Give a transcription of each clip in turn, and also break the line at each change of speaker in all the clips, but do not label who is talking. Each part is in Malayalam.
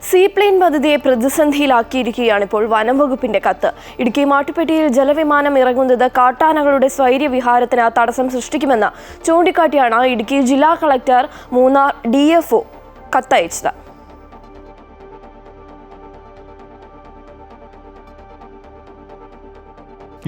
സീപ്ലെയിൻ പദ്ധതിയെ പ്രതിസന്ധിയിലാക്കിയിരിക്കുകയാണിപ്പോൾ വനം വകുപ്പിന്റെ കത്ത്. ഇടുക്കി മാട്ടുപ്പെട്ടിയിൽ ജലവിമാനം ഇറങ്ങുന്നത് കാട്ടാനകളുടെ സ്വൈര്യവിഹാരത്തിന് തടസ്സം സൃഷ്ടിക്കുമെന്ന് ചൂണ്ടിക്കാട്ടിയാണ് ഇടുക്കി ജില്ലാ കളക്ടർ മൂന്നാർ DFO കത്തയച്ചത്.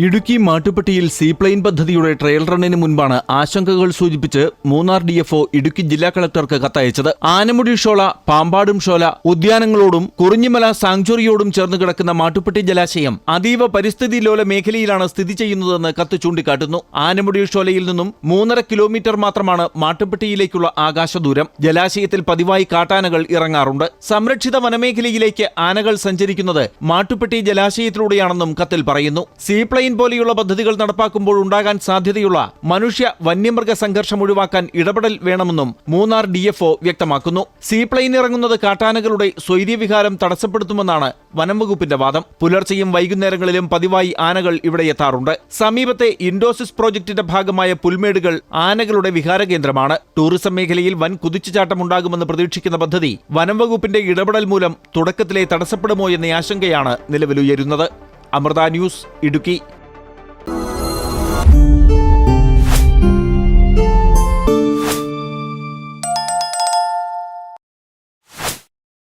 ഇടുക്കി മാട്ടുപ്പെട്ടിയിൽ സീപ്ലെയിൻ പദ്ധതിയുടെ ട്രയൽ റണ്ണിന് മുൻപാണ് ആശങ്കകൾ സൂചിപ്പിച്ച് മൂന്നാർ DFO ഇടുക്കി ജില്ലാ കളക്ടർക്ക് കത്തയച്ചത്. ആനമുടി ഷോല, പാമ്പാടും ഷോല ഉദ്യാനങ്ങളോടും കുറിഞ്ഞിമല സാങ്ച്വറിയോടും ചേർന്ന് കിടക്കുന്ന മാട്ടുപ്പെട്ടി ജലാശയം അതീവ പരിസ്ഥിതി ലോല മേഖലയിലാണ് സ്ഥിതി ചെയ്യുന്നതെന്ന് കത്ത് ചൂണ്ടിക്കാട്ടുന്നു. ആനമുടി ഷോലയിൽ നിന്നും 3.5 കിലോമീറ്റർ മാത്രമാണ് മാട്ടുപ്പെട്ടിയിലേക്കുള്ള ആകാശദൂരം. ജലാശയത്തിൽ പതിവായി കാട്ടാനകൾ ഇറങ്ങാറുണ്ട്. സംരക്ഷിത വനമേഖലയിലേക്ക് ആനകൾ സഞ്ചരിക്കുന്നത് മാട്ടുപ്പെട്ടി ജലാശയത്തിലൂടെയാണെന്നും കത്തിൽ പറയുന്നു. സീപ്ലെയിൻ പോലെയുള്ള പദ്ധതികൾ നടപ്പാക്കുമ്പോൾ ഉണ്ടാകാൻ സാധ്യതയുള്ള മനുഷ്യ വന്യമൃഗ സംഘർഷം ഒഴിവാക്കാൻ ഇടപെടൽ വേണമെന്നും മൂന്നാർ DFO വ്യക്തമാക്കുന്നു. സീപ്ലെയിൻ ഇറങ്ങുന്നത് കാട്ടാനകളുടെ സ്വൈര്യവിഹാരം തടസ്സപ്പെടുത്തുമെന്നാണ് വനം വകുപ്പിന്റെ വാദം. പുലർച്ചെയും വൈകുന്നേരങ്ങളിലും പതിവായി ആനകൾ ഇവിടെ എത്താറുണ്ട്. സമീപത്തെ ഇൻഡോസിസ് പ്രോജക്ടിന്റെ ഭാഗമായ പുൽമേടുകൾ ആനകളുടെ വിഹാരകേന്ദ്രമാണ്. ടൂറിസം മേഖലയിൽ വൻ കുതിച്ചുചാട്ടമുണ്ടാകുമെന്ന് പ്രതീക്ഷിക്കുന്ന പദ്ധതി വനം വകുപ്പിന്റെ ഇടപെടൽ മൂലം തുടക്കത്തിലെ തടസ്സപ്പെടുമോ എന്ന ആശങ്കയാണ് നിലവിലുയരുന്നത്. അമൃത ന്യൂസ്, ഇടുക്കി.